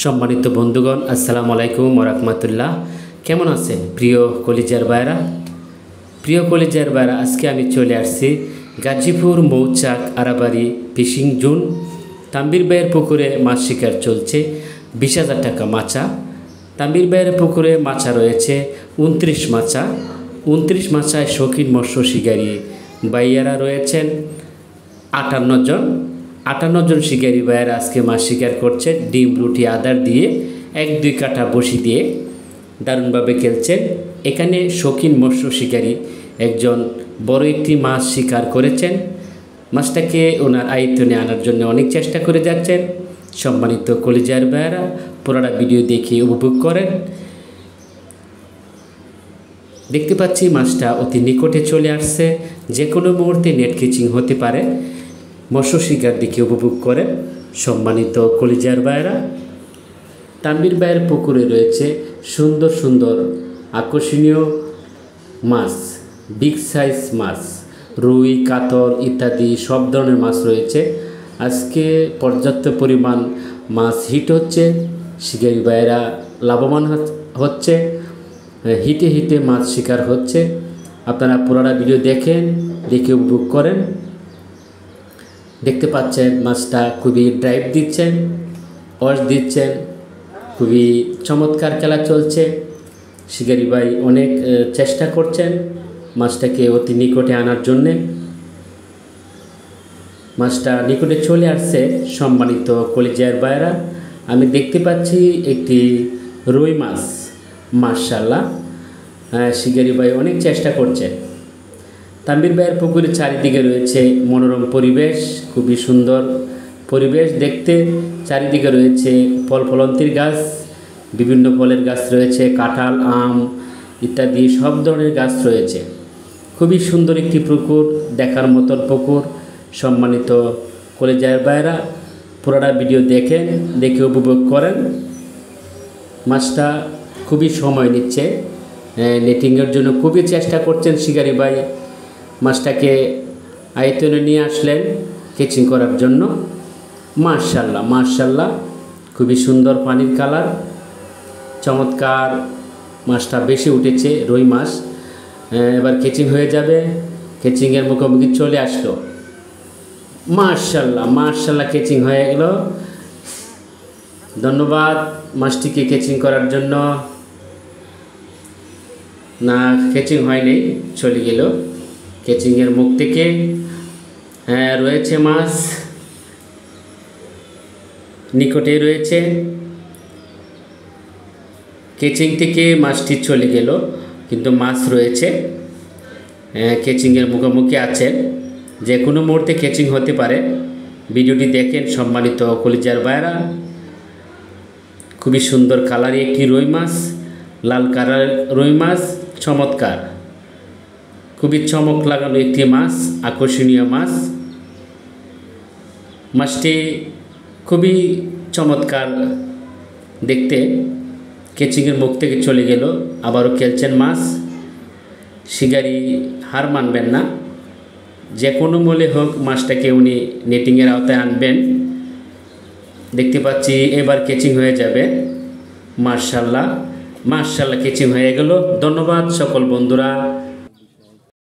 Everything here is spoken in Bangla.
সম্মানিত বন্ধুগণ, আসসালামু আলাইকুম ওয়া রাহমাতুল্লাহ। কেমন আছেন প্রিয় কলিজার ভাইরা? আজকে আমি চলে আসছি গাজীপুর মৌচাক আরাবাড়ি ফিশিং জোন। তাম্বির ভাইয়ের পুকুরে মাছ শিকার চলছে। 20,000 টাকা মাচা। তাম্বির ভাইয়ের পুকুরে মাছা রয়েছে 29 মাচা। 29 মাচায় শৌখিন মৎস্য শিকারী ভাইয়ারা রয়েছেন 58 জন শিকারী ভাইয়েরা আজকে মাছ শিকার করছে। ডিম রুটি আদার দিয়ে 1-2 কাঠা বসি দিয়ে দারুণভাবে খেলছেন। এখানে শৌখিন মৎস্য শিকারী একজন বড় একটি মাছ শিকার করেছেন। মাছটাকে ওনার আয়ত্তনে আনার জন্য অনেক চেষ্টা করে যাচ্ছেন। সম্মানিত কলিজার ভাইয়েরা, পুরোটা ভিডিও দেখে উপভোগ করেন। দেখতে পাচ্ছি মাছটা অতি নিকটে চলে আসছে, যে কোনো মুহূর্তে নেট ক্যাচিং হতে পারে। মৎস্য শিকার দিকে উপভোগ করেন। সম্মানিত কলিজার ভাইয়েরা, তাম্বির ভাইয়ের পুকুরে রয়েছে সুন্দর সুন্দর আকর্ষণীয় মাছ, বিগ সাইজ মাছ, রুই, কাতল ইত্যাদি সব ধরনের মাছ রয়েছে। আজকে পর্যাপ্ত পরিমাণ মাছ হিট হচ্ছে, শিকারী ভাইয়েরা লাভবান হচ্ছে, হিটে মাছ শিকার হচ্ছে। আপনারা পুরোটা ভিডিও দেখে উপভোগ করেন। দেখতে পাচ্ছেন মাছটা খুবই ড্রাইভ দিচ্ছেন, ওয়াশ দিচ্ছেন, খুবই চমৎকার খেলা চলছে। শিকারী ভাই অনেক চেষ্টা করছেন মাছটাকে অতি নিকটে আনার জন্যে। মাছটা নিকটে চলে আসছে। সম্মানিত কলিজার ভাইয়েরা, আমি দেখতে পাচ্ছি একটি রুই মাছ। মাশাআল্লাহ, শিকারী ভাই অনেক চেষ্টা করছেন। তাম্বির ভাইয়ের পুকুরের চারিদিকে রয়েছে মনোরম পরিবেশ, খুবই সুন্দর পরিবেশ দেখতে। চারিদিকে রয়েছে ফলন্তির গাছ, বিভিন্ন ফলের গাছ রয়েছে, কাঁঠাল, আম ইত্যাদি সব ধরনের গাছ রয়েছে। খুবই সুন্দর একটি পুকুর, দেখার মতন পুকুর। সম্মানিত কলিজার ভাইয়েরা, পুরোটা ভিডিও দেখে উপভোগ করেন। মাছটা খুবই সময় নিচ্ছে, নেটিংয়ের জন্য খুবই চেষ্টা করছেন শিকারী ভাই। মাছটাকে আয়তনে নিয়ে আসলেন ক্যাচিং করার জন্য। মাশাআল্লাহ, খুবই সুন্দর পানির কালার, চমৎকার। মাছটা বেশি উঠেছে, রুই মাছ। এবার ক্যাচিং হয়ে যাবে। ক্যাচিংয়ের মুখোমুখি চলে আসলো। মাশাআল্লাহ, ক্যাচিং হয়ে গেল। ধন্যবাদ মাছটিকে ক্যাচিং করার জন্য। না, ক্যাচিং হয়নি, চলে গেল ক্যাচিংয়ের মুখ থেকে। রয়েছে মাছ, নিকটে রয়েছে। ক্যাচিং থেকে মাছটি চলে গেল, কিন্তু মাছ রয়েছে, ক্যাচিংয়ের মুখোমুখি আছে। যে কোনো মুহূর্তে ক্যাচিং হতে পারে। ভিডিওটি দেখেন সম্মানিত কলিজার ভাইয়েরা। খুবই সুন্দর কালারে একটি রুই মাছ, লাল কালার রুই মাছ, চমৎকার, খুবই চমক লাগানো একটি মাছ, আকর্ষণীয় মাছ। মাছটি খুবই চমৎকার দেখতে। ক্যাচিংয়ের মুখ থেকে চলে গেল, আবারও খেলছেন মাছ। শিকারী হার মানবেন না, যে কোনো মূল্যে হোক মাছটাকে উনি নেটিংয়ের আওতায় আনবেন। দেখতে পাচ্ছি এবার ক্যাচিং হয়ে যাবে। মাশাআল্লাহ, ক্যাচিং হয়ে গেল। ধন্যবাদ সকল বন্ধুরা।